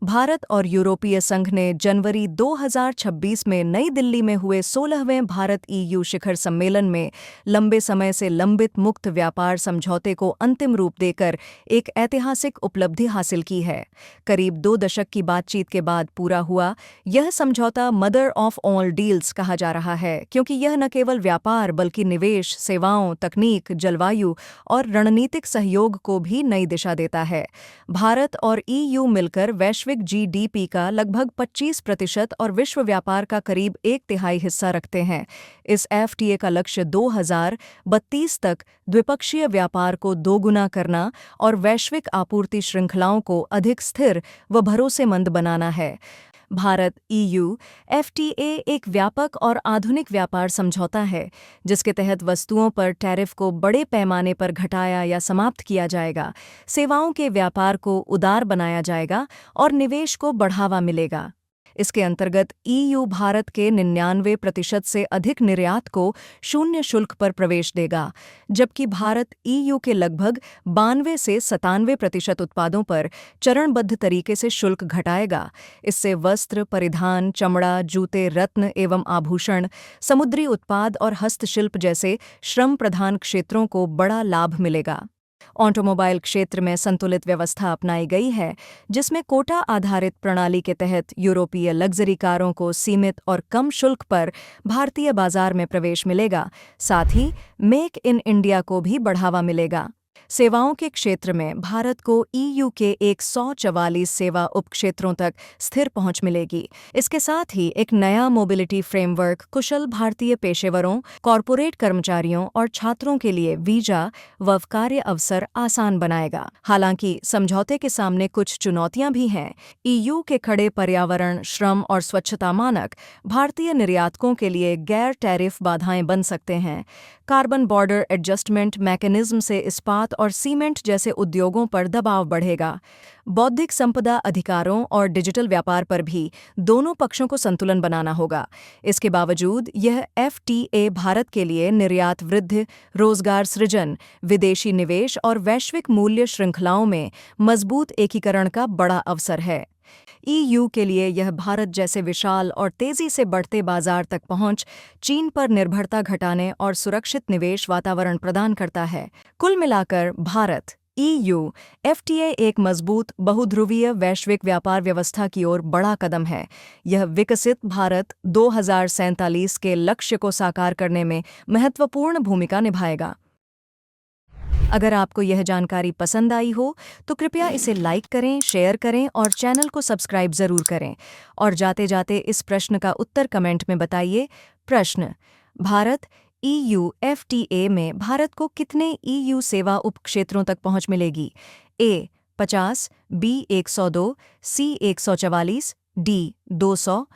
भारत और यूरोपीय संघ ने जनवरी 2026 में नई दिल्ली में हुए 16वें भारत ईयू शिखर सम्मेलन में लंबे समय से लंबित मुक्त व्यापार समझौते को अंतिम रूप देकर एक ऐतिहासिक उपलब्धि हासिल की है। करीब 2 दशक की बातचीत के बाद पूरा हुआ यह समझौता मदर ऑफ ऑल डील्स कहा जा रहा है, क्योंकि यह न केवल व्यापार बल्कि निवेश, सेवाओं, तकनीक, जलवायु और रणनीतिक सहयोग को भी नई दिशा देता है। भारत और ईयू मिलकर वैश्विक जीडीपी का लगभग 25% और विश्व व्यापार का करीब 1/3 हिस्सा रखते हैं। इस एफटीए का लक्ष्य 2032 तक द्विपक्षीय व्यापार को दोगुना करना और वैश्विक आपूर्ति श्रृंखलाओं को अधिक स्थिर व भरोसेमंद बनाना है। भारत ईयू एफटीए एक व्यापक और आधुनिक व्यापार समझौता है, जिसके तहत वस्तुओं पर टैरिफ को बड़े पैमाने पर घटाया या समाप्त किया जाएगा, सेवाओं के व्यापार को उदार बनाया जाएगा और निवेश को बढ़ावा मिलेगा। इसके अंतर्गत ईयू भारत के 99% से अधिक निर्यात को शून्य शुल्क पर प्रवेश देगा, जबकि भारत ईयू के लगभग 92 से 97% उत्पादों पर चरणबद्ध तरीके से शुल्क घटाएगा। इससे वस्त्र, परिधान, चमड़ा, जूते, रत्न एवं आभूषण, समुद्री उत्पाद और हस्तशिल्प जैसे श्रम प्रधान क्षेत्रों को बड़ा लाभ मिलेगा। ऑटोमोबाइल क्षेत्र में संतुलित व्यवस्था अपनाई गई है, जिसमें कोटा आधारित प्रणाली के तहत यूरोपीय लग्जरी कारों को सीमित और कम शुल्क पर भारतीय बाजार में प्रवेश मिलेगा। साथ ही मेक इन इंडिया को भी बढ़ावा मिलेगा। सेवाओं के क्षेत्र में भारत को ईयू के 144 सेवा उपक्षेत्रों तक स्थिर पहुंच मिलेगी। इसके साथ ही एक नया मोबिलिटी फ्रेमवर्क कुशल भारतीय पेशेवरों, कॉरपोरेट कर्मचारियों और छात्रों के लिए वीजा व कार्य अवसर आसान बनाएगा। हालांकि समझौते के सामने कुछ चुनौतियां भी हैं। ईयू के खड़े पर्यावरण, श्रम और स्वच्छता मानक भारतीय निर्यातकों के लिए गैर टैरिफ बाधाएं बन सकते हैं। कार्बन बॉर्डर एडजस्टमेंट मैकेनिज्म से इस्पात और सीमेंट जैसे उद्योगों पर दबाव बढ़ेगा। बौद्धिक संपदा अधिकारों और डिजिटल व्यापार पर भी दोनों पक्षों को संतुलन बनाना होगा। इसके बावजूद यह एफटीए भारत के लिए निर्यात वृद्धि, रोजगार सृजन, विदेशी निवेश और वैश्विक मूल्य श्रृंखलाओं में मजबूत एकीकरण का बड़ा अवसर है। ईयू के लिए यह भारत जैसे विशाल और तेजी से बढ़ते बाजार तक पहुंच, चीन पर निर्भरता घटाने और सुरक्षित निवेश वातावरण प्रदान करता है। कुल मिलाकर भारत ईयू एफटीए एक मजबूत बहुध्रुवीय वैश्विक व्यापार व्यवस्था की ओर बड़ा कदम है। यह विकसित भारत 2047 के लक्ष्य को साकार करने में महत्वपूर्ण भूमिका निभाएगा। अगर आपको यह जानकारी पसंद आई हो तो कृपया इसे लाइक करें, शेयर करें और चैनल को सब्सक्राइब जरूर करें। और जाते जाते इस प्रश्न का उत्तर कमेंट में बताइए। प्रश्न: भारत ईयू एफटीए में भारत को कितने ईयू सेवा उपक्षेत्रों तक पहुंच मिलेगी? ए 50, बी 102, सी 144, डी 200।